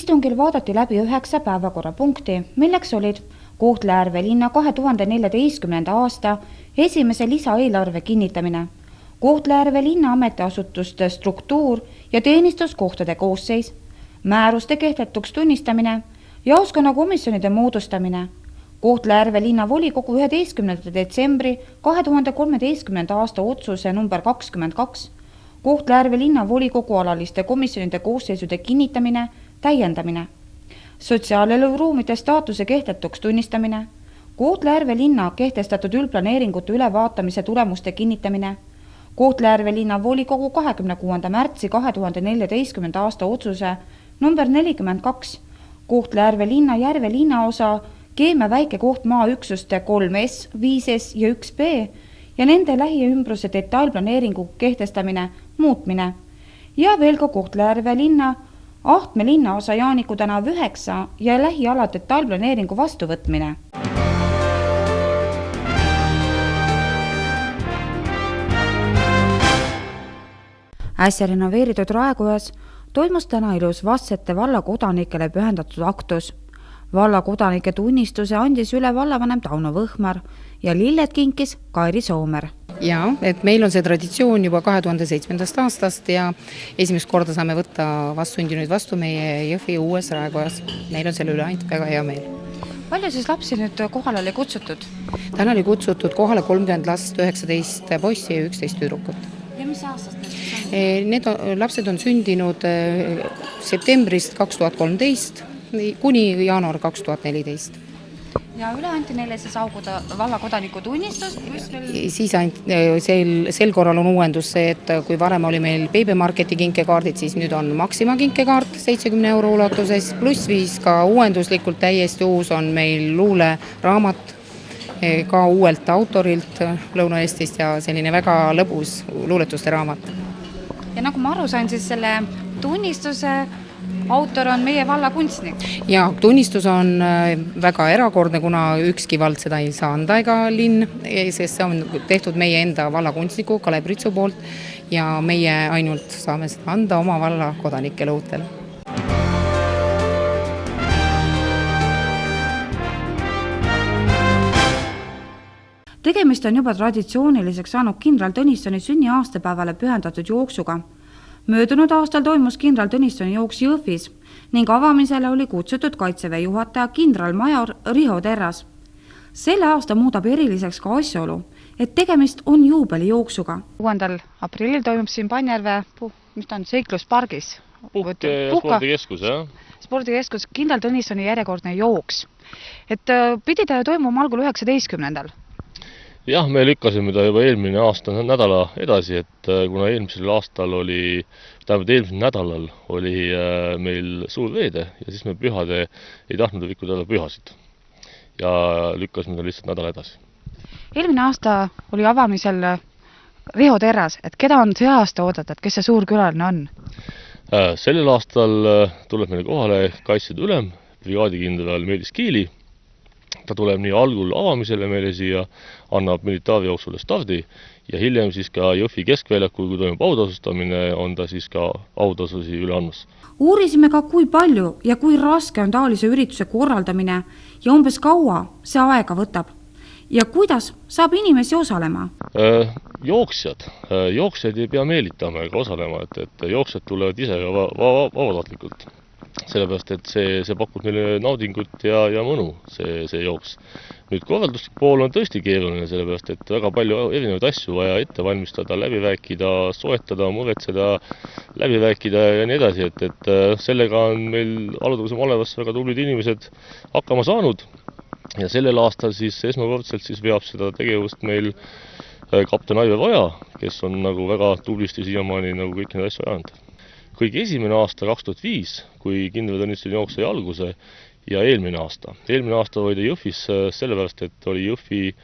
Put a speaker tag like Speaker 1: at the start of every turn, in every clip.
Speaker 1: Istungil vaadati läbi 9 päevakorrapunkti, milleks olid Kohtla-Järve linna 2014. aasta esimese lisaeelarve kinnitamine, Kohtla-Järve linna ametiasutuste struktuur ja teenistuskohtade koosseis, määruste kehtetuks tunnistamine, jaoskonnakomisjonide moodustamine, Kohtla-Järve linna volikogu 11. detsembri 2013. aasta otsuse number 22, Kohtla-Järve linna volikogu alaliste komisjonide koosseisude kinnitamine, täiendamine, sotsiaaleluruumide staatuse kehtetuks tunnistamine, Kohtla-Järve linna kehtestatud üldplaneeringute ülevaatamise tulemuste kinnitamine, Kohtla-Järve linna volikogu 26. märtsi 2014. aasta otsuse number 42, Kohtla-Järve linna Järve linnaosa Keemia väikekoht maaüksuste 3S, 5S ja 1B ja nende lähiümbruse detailplaneeringu kehtestamine, muutmine ja veel ka Kohtla-Järve linna Ahtme linnaosa Jaaniku tänav 9 ja lähiala detailplaneeringu vastuvõtmine. Äsja renoveeritud Raekojas toimus täna ilus Vassete valla kodanikele pühendatud aktus. Valla kodanike tunnistuse andis üle vallavanem Tauno Võhmar ja lilled kinkis Kairi Soomer.
Speaker 2: Ja, et meil on see traditsioon juba 2007. aastast ja esimest korda saame võtta vastsündinuid vastu meie Jõhvi uues Raekojas. Neil on selle üle ainult väga hea meel.
Speaker 1: Palju siis lapsi nüüd kohale oli kutsutud?
Speaker 2: Täna oli kutsutud kohale 30 last, 19 poissi ja 11 tüdrukut.
Speaker 1: Ja mis aastast need on?
Speaker 2: Need lapsed on sündinud septembrist 2013 kuni jaanuar 2014.
Speaker 1: Ja üle anti neile siis valla kodaniku tunnistust?
Speaker 2: Siis sel korral on uuendus see, et kui varem oli meil Babymarketi kinkekaardid, siis nüüd on Maxima kinkekaart 70 € ulatuses, pluss viis ka uuenduslikult täiesti uus on meil luuleraamat ka uuelt autorilt Lõuna-Eestist ja selline väga lõbus luuletuste raamat.
Speaker 1: Ja nagu ma aru sain, siis selle tunnistuse autor on meie valla kunstnik.
Speaker 2: Ja tunnistus on väga erakordne, kuna ükski vald seda ei saa anda ega linn, sest see on tehtud meie enda valla kunstniku Kalev Ritsu poolt ja meie ainult saame seda anda oma valla kodanikele uutele.
Speaker 1: Tegemist on juba traditsiooniliseks saanud kindral Tõnissoni sünni aastapäevale pühendatud jooksuga. Möödunud aastal toimus kindral Tõnissoni jooks Jõhvis ning avamisele oli kutsutud Kaitseväe juhataja kindralmajor Riho Terras. Selle aasta muudab eriliseks ka asjaolu, et tegemist on juubelijooksuga. 6. aprillil toimub siin Panjärve seikluspargis.
Speaker 3: Spordikeskus, jah?
Speaker 1: Spordikeskus, kindral Tõnissoni järjekordne jooks. Et pidi ta toimuma algul 19.
Speaker 3: Jah, me lükkasime ta juba eelmine aasta nädala edasi, et kuna eelmisel nädalal oli meil suur veede ja siis me pühade ei tahtnud rikkuda pühasid ja lükkasime ta lihtsalt nädala edasi.
Speaker 1: Eelmine aasta oli avamisel Riho Terras, et keda on see aasta oodata, et kes see suur külaline on?
Speaker 3: Sellel aastal tuleb meile kohale kaitsjate ülem, brigaadikindral Meelis Kiili. Ta tuleb nii algul avamisele meile siia, annab militaarjooksule stardi ja hiljem siis ka Jõhvi keskväljakul, kui toimub autasustamine, on ta siis ka autasusi üle andmas.
Speaker 1: Uurisime ka, kui palju ja kui raske on taolise ürituse korraldamine ja umbes kaua see aega võtab ja kuidas saab inimesi osalema?
Speaker 3: Jooksjad ei pea meelitama ega osalema, et jooksjad tulevad ise vabatahtlikult. Sellepärast, et see pakub meile naudingut ja mõnu, see jooks. Nüüd korralduslik pool on tõesti keeruline, sellepärast, et väga palju erinevaid asju vaja ette valmistada, läbi rääkida, soetada, muretseda, läbi rääkida ja nii edasi, et sellega on meil Alutaguse malevas väga tublid inimesed hakkama saanud ja sellel aastal siis esmakordselt siis veab seda tegevust meil kapten Aive Vaja, kes on nagu väga tublisti siiamaani nagu kõik need asju ajanud. Kõige esimene aasta 2005, kui kindral Tõnissoni jooks sai alguse ja eelmine aasta. Eelmine aasta oli ta Jõhvis sellepärast, et oli Jõhvi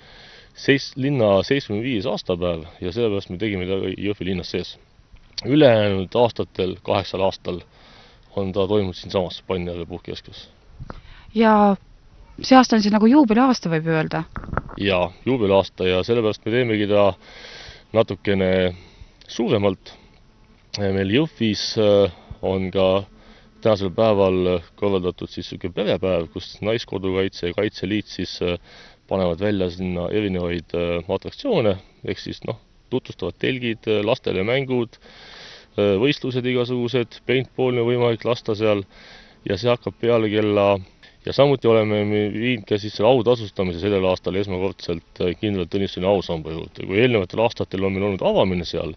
Speaker 3: linna 75 aastapäev ja sellepärast me tegime ta Jõhvi linnas sees. Ülejäänud aastatel, 8 aastal on ta toimunud siin samas Panjärve puhkeskes.
Speaker 1: Ja see aasta on siis nagu juubeliaasta võib öelda?
Speaker 3: Ja, juubeliaasta ja sellepärast me teemegi ta natukene suuremalt. Meil Jõhvis on ka tänasel päeval korraldatud siis selline perepäev, kus Naiskodukaitse ja Kaitseliit siis panevad välja sinna erinevaid atraktsioone, ehk siis tutvustavad telgid, lastele mängud, võistlused igasugused, paintball'i on võimalik lasta seal ja see hakkab peale kella. Ja samuti oleme viinud ka siis selle autasustamise sellel aastal esmakordselt kindral Tõnissoni ausamba juurde. Kui eelnevatel aastatel on meil olnud avamine seal,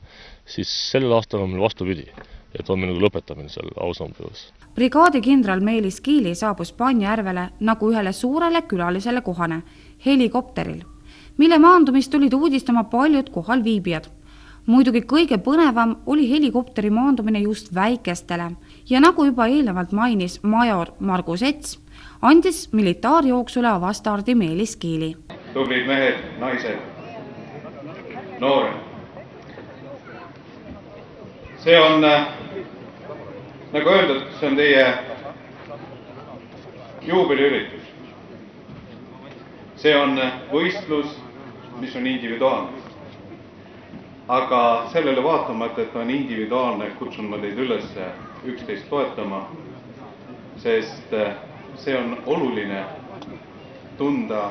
Speaker 3: siis sellel aastal on meil vastupidi, et on meil nagu lõpetamine seal ausamba juures.
Speaker 1: Brigaadikindral Meelis Kiili saabus Panjärvele nagu ühele suurele külalisele kohane helikopteril, mille maandumist tulid uudistama paljud kohal viibijad. Muidugi kõige põnevam oli helikopteri maandumine just väikestele ja nagu juba eelnevalt mainis major Margus Ets, andis militaarjooksule avastardi Meelis Kiili.
Speaker 4: Tublid mehed, naised, noored. See on, nagu öeldud, see on teie juubeliüritus. See on võistlus, mis on individuaalne. Aga sellele vaatamata, et on individuaalne, kutsun ma teid üles üksteist toetama, sest see on oluline tunda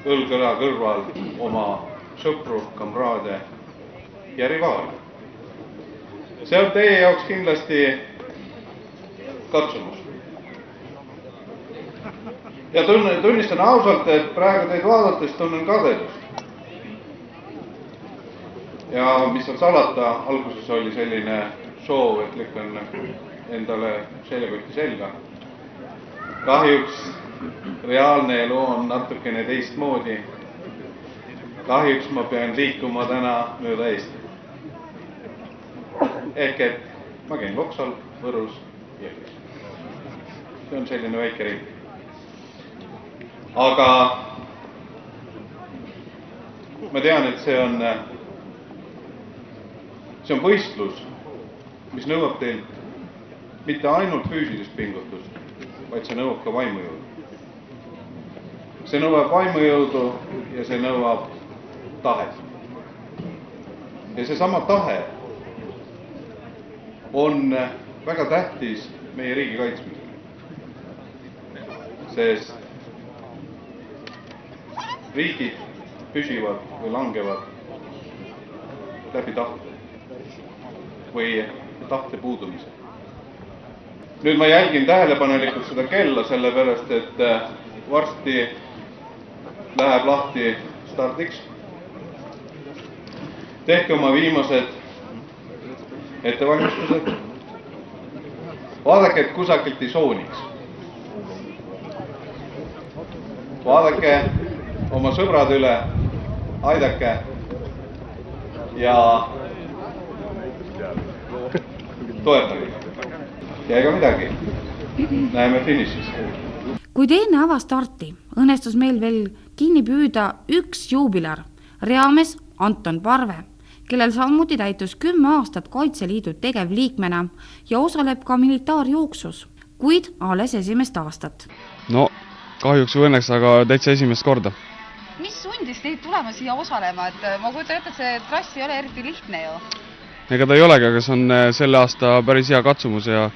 Speaker 4: õlg-õla kõrval oma sõpru, kamraade ja rivaale. See on teie jaoks kindlasti katsumus. Ja tunnistan ausalt, et praegu teid vaadates tunnen kadedust. Ja mis on salata, alguses oli selline soov, et lükkan endale seljakotti selga. Kahjuks reaalne elu on natukene teistmoodi. Kahjuks ma pean liikuma täna mööda Eesti. Ehk et ma käin Loksal, Võrus, Jõhvis. See on selline väike riik. Aga ma tean, et see on võistlus, mis nõuab teilt mitte ainult füüsilist pingutust, vaid see nõuab ka vaimujõudu. See nõuab vaimujõudu ja see nõuab tahet. Ja see sama tahe on väga tähtis meie riigi kaitsmisel. Sest riigid püsivad või langevad läbi tahte või tahte puudumise. Nüüd ma jälgin tähelepanelikult seda kella, sellepärast, et varsti läheb lahti stardiks. Tehke oma viimased ettevalmistused. Vaadake, et kusakilt ei sooniks. Vaadake oma sõbrad üle, aidake ja toetage. Ja ega midagi. Näeme finišis.
Speaker 1: Kuid enne avastarti õnnestus meil veel kinni püüda üks juubilar, reamees Anton Parve, kellel samuti täitus 10 aastat Kaitseliidu tegevliikmena ja osaleb ka militaarjooksus, kuid alles esimest aastat.
Speaker 5: No, kahjuks või õnneks, aga täitsa esimest korda.
Speaker 6: Mis sundis teid tulema siia osalema? Ma kujutan ette, et see trass ei ole eriti lihtne ju.
Speaker 5: Ega ta ei olegi, aga see on selle aasta päris hea katsumus ja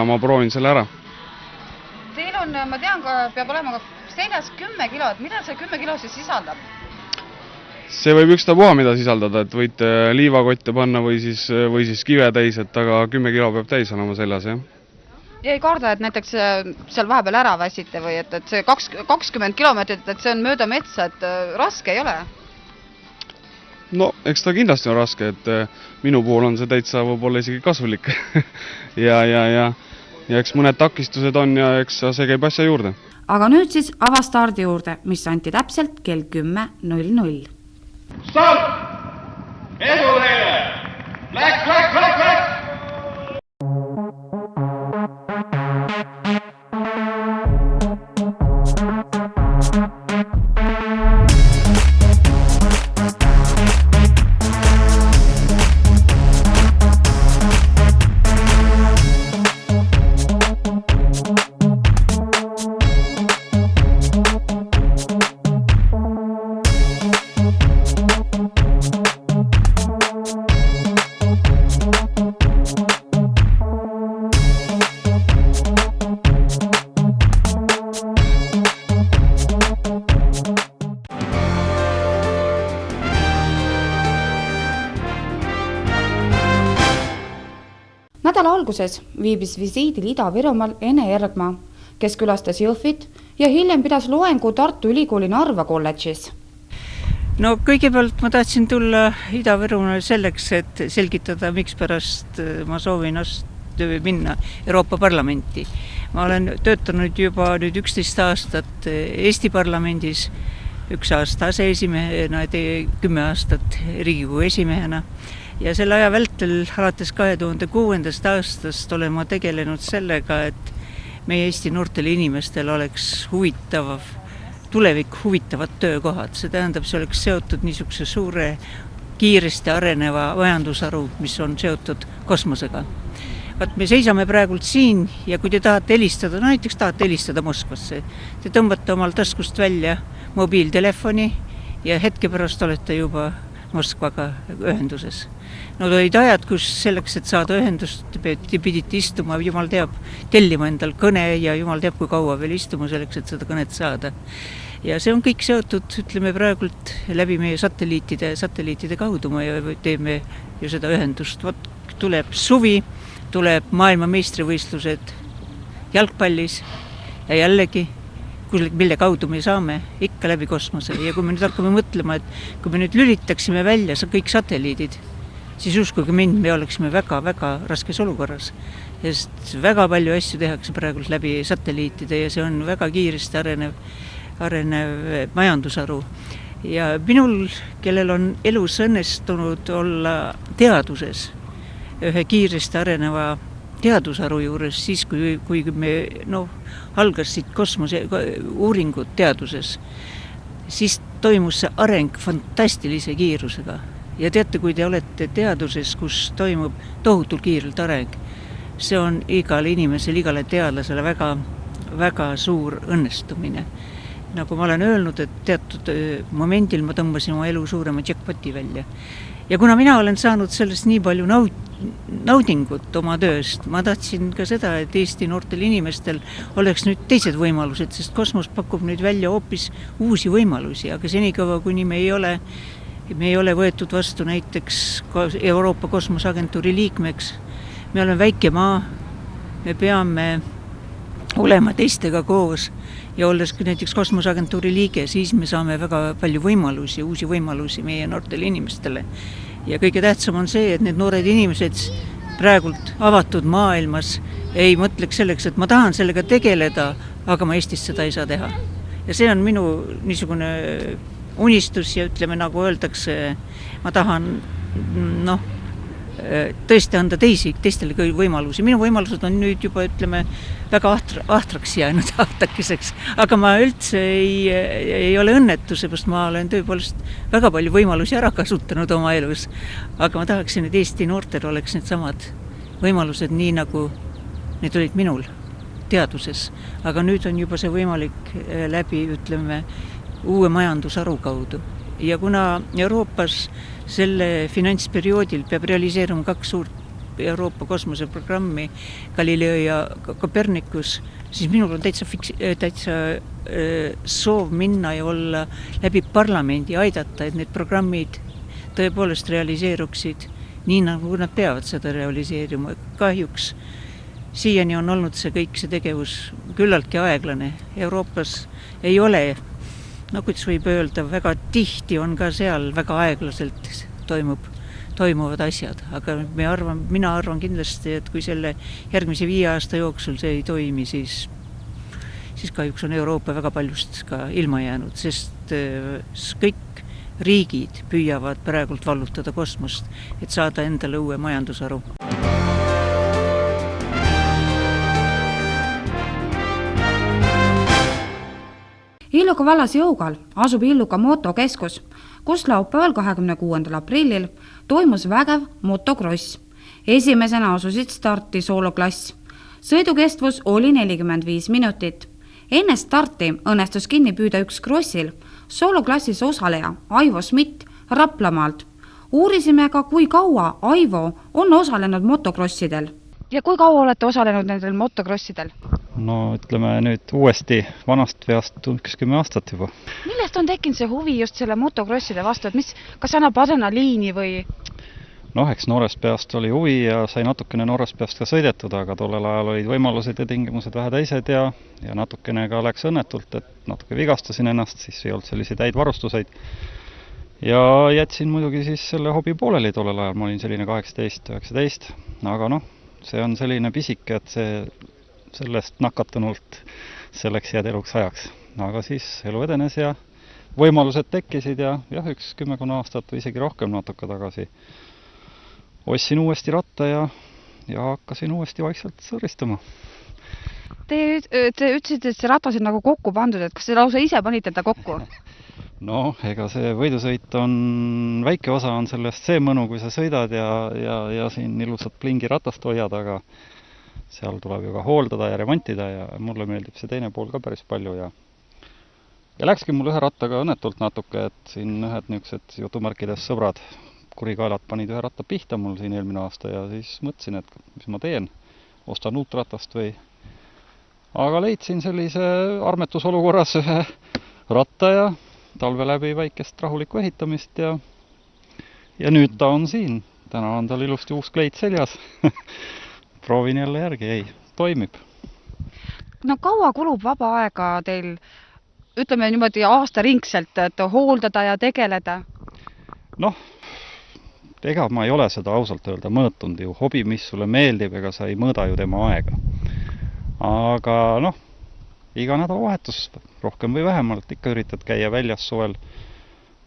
Speaker 5: ma proovin selle ära.
Speaker 6: Teil on, ma tean, peab olema ka seljas 10 kilo, et mida see 10 kilo siis sisaldab?
Speaker 5: See võib ükstapuha mida sisaldada, et võite liivakotte panna või siis kive täis, et aga 10 kilo peab täis olema seljas, jah.
Speaker 6: Ja ei karda, et näiteks seal vahepeal ära väsite või et see 20 kilomeetrit, et see on mööda metsa, et raske ei ole?
Speaker 5: No, eks ta kindlasti on raske, et minu puhul on see täitsa võib-olla isegi kasulik ja eks mõned takistused on ja eks see käib asja juurde.
Speaker 1: Aga nüüd siis avastardi juurde, mis anti täpselt kell 10.00.
Speaker 4: Start! Edu teile! Läks!
Speaker 1: Nädala alguses viibis visiidil Ida-Virumaal Ene Ergma, kes külastas Jõhvit ja hiljem pidas loengu Tartu Ülikooli Narva kolledžis.
Speaker 7: No kõigepealt ma tahtsin tulla Ida-Virumaale selleks, et selgitada, miks pärast ma soovin minna Euroopa Parlamenti. Ma olen töötanud juba nüüd 11 aastat Eesti Parlamendis, 1 aasta aseesimehena ja 10 aastat Riigikogu esimehena. Ja selle aja vältel alates 2006. aastast olen ma tegelenud sellega, et meie Eesti noortele inimestel oleks tulevik huvitavad töökohad. See tähendab, see oleks seotud niisuguse suure, kiiresti areneva majandusharu, mis on seotud kosmosega. Me seisame praegult siin ja kui te tahate helistada, näiteks tahate helistada Moskvasse, te tõmbate omal taskust välja mobiiltelefoni ja hetke pärast olete juba Moskvaga ühenduses. No olid ajad, kus selleks, et saada ühendust, te pidite istuma, jumal teab, tellima endal kõne ja jumal teab, kui kaua veel istuma selleks, et seda kõnet saada. Ja see on kõik seotud, ütleme praegult, läbi meie satelliitide kaudu me teeme ju seda ühendust. Tuleb suvi, tuleb maailmameistrivõistlused jalgpallis ja jällegi, mille kaudu me saame ikka läbi kosmose. Ja kui me nüüd hakkame mõtlema, et kui me nüüd lülitaksime välja kõik satelliidid, siis uskuge mind, me oleksime väga-väga raskes olukorras. Sest väga palju asju tehakse praegult läbi satelliitide ja see on väga kiiresti arenev majandusharu. Ja minul, kellel on elus õnnestunud olla teaduses, ühe kiiresti areneva teadusharu juures, siis kui me algasid kosmose uuringud teaduses, siis toimus see areng fantastilise kiirusega. Ja teate, kui te olete teaduses, kus toimub tohutult kiirelt areng, see on igale inimesele, igale teadlasele väga, väga suur õnnestumine. Nagu ma olen öelnud, et teatud momendil ma tõmbasin oma elu suurema jackpoti välja. Ja kuna mina olen saanud sellest nii palju naudingut oma tööst, ma tahtsin ka seda, et Eesti noortel inimestel oleks nüüd teised võimalused, sest kosmos pakub nüüd välja hoopis uusi võimalusi, aga senikaua, kuni me ei ole võetud vastu näiteks Euroopa Kosmoseagentuuri liikmeks, me oleme väike maa, me peame olema teistega koos ja olles näiteks Kosmoseagentuuri liige, siis me saame väga palju võimalusi, uusi võimalusi meie noortele inimestele. Ja kõige tähtsam on see, et need noored inimesed praegult avatud maailmas ei mõtleks selleks, et ma tahan sellega tegeleda, aga ma Eestis seda ei saa teha. Ja see on minu niisugune unistus ja ütleme, nagu öeldakse, ma tahan tõesti anda teistele võimalusi. Minu võimalused on nüüd juba, ütleme, väga ahtraks jäänud ahtakeseks, aga ma üldse ei ole õnnetu, seepärast ma olen tõepoolest väga palju võimalusi ära kasutanud oma elus, aga ma tahaksin, et Eesti noortel oleks need samad võimalused, nii nagu need olid minul teaduses, aga nüüd on juba see võimalik läbi, ütleme, uue majandusharu kaudu. Ja kuna Euroopas selle finantsperioodil peab realiseeruma 2 suurt Euroopa kosmoseprogrammi, Galileo ja Copernicus, siis minul on täitsa soov minna ja olla läbi parlamendi aidata, et need programmid tõepoolest realiseeruksid nii, nagu nad peavad seda realiseerima. Kahjuks siiani on olnud see tegevus küllaltki aeglane. Euroopas ei ole, kuidas võib öelda, väga tihti on ka seal väga aeglaselt toimuvad asjad, aga mina arvan kindlasti, et kui selle järgmise 5 aasta jooksul see ei toimi, siis kahjuks on Euroopa väga paljust ka ilma jäänud, sest kõik riigid püüavad praegult vallutada kosmost, et saada endale uue majandusharu.
Speaker 1: Illuka vallas Jõugal asub Illuka motokeskus, kus laupäeval 26. aprillil toimus vägev motokross. Esimesena asusid starti sooloklass. Sõidukestvus oli 45 minutit. Enne starti õnnestus kinni püüda üks krossil sooloklassis osaleja Aivo Schmidt Raplamaalt. Uurisime ka, kui kaua Aivo on osalenud motokrossidel. Ja kui kaua olete osalenud nendel motokrossidel?
Speaker 8: No ütleme nüüd uuesti vanast veast 10 aastat juba.
Speaker 1: Millest on tekkinud see huvi just selle motokrosside vastu, et kas annab adrenaliini või?
Speaker 8: Noh, eks noorest peast oli huvi ja sai natukene noorest peast ka sõidetud, aga tollel ajal olid võimalused ja tingimused vähe teised ja natukene ka läks õnnetult, et natuke vigastasin ennast, siis ei olnud selliseid häid varustuseid. Ja jätsin muidugi siis selle hobi pooleli tollel ajal, ma olin selline 18-19, aga noh, see on selline pisike, et see sellest nakatunult selleks jääd eluks ajaks. Aga siis elu edenes ja võimalused tekkisid ja jah, üks 10 aastat või isegi rohkem natuke tagasi ostsin uuesti ratta ja hakkasin uuesti vaikselt sõristama.
Speaker 6: Te ütlesite, et see ratas on nagu kokku pandud, et kas te lausa ise panite ta kokku?
Speaker 8: No, ega see võidusõit on, väike osa on sellest see mõnu, kui sa sõidad ja siin ilusat plingi ratast hoiad, aga seal tuleb ju ka hooldada ja remontida ja mulle meeldib see teine pool ka päris palju ja läkski mul ühe rattaga õnnetult natuke, et siin ühed niisugused jutumärkides sõbrad kurikaelad panid ühe ratta pihta mul siin eelmine aasta ja siis mõtlesin, et mis ma teen, ostan uut ratast või. Aga leidsin sellise armetusolukorras ühe ratta ja talve läbi väikest rahulikku ehitamist ja nüüd ta on siin. Täna on tal ilusti uus kleit seljas. Proovin jälle järgi, ei, toimib.
Speaker 6: No kaua kulub vaba aega teil, ütleme niimoodi aastaringselt, et hooldada ja tegeleda?
Speaker 8: Noh, ega ma ei ole seda ausalt öelda mõõtunud ju. Hobi, mis sulle meeldib, ega sa ei mõõda ju tema aega. Aga noh, iga nädalavahetus rohkem või vähemalt ikka üritad käia väljas suvel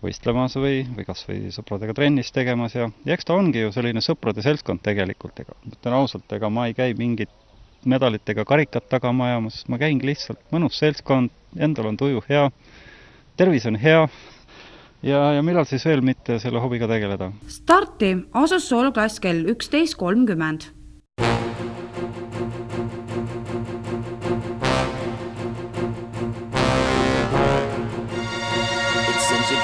Speaker 8: võistlemas või kas või sõpradega trennis tegemas ja eks ta ongi ju selline sõprade seltskond tegelikult. Mõtlen ausalt, ega ma ei käi mingit medalit ega karikat tagama ajamas, ma käingi lihtsalt mõnus seltskond, endal on tuju hea, tervis on hea ja millal siis veel mitte selle hobiga tegeleda.
Speaker 1: Starti asus sooloklass kell 11.30.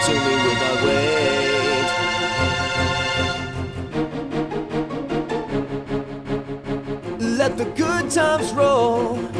Speaker 9: To me with a weight. Let the good times roll.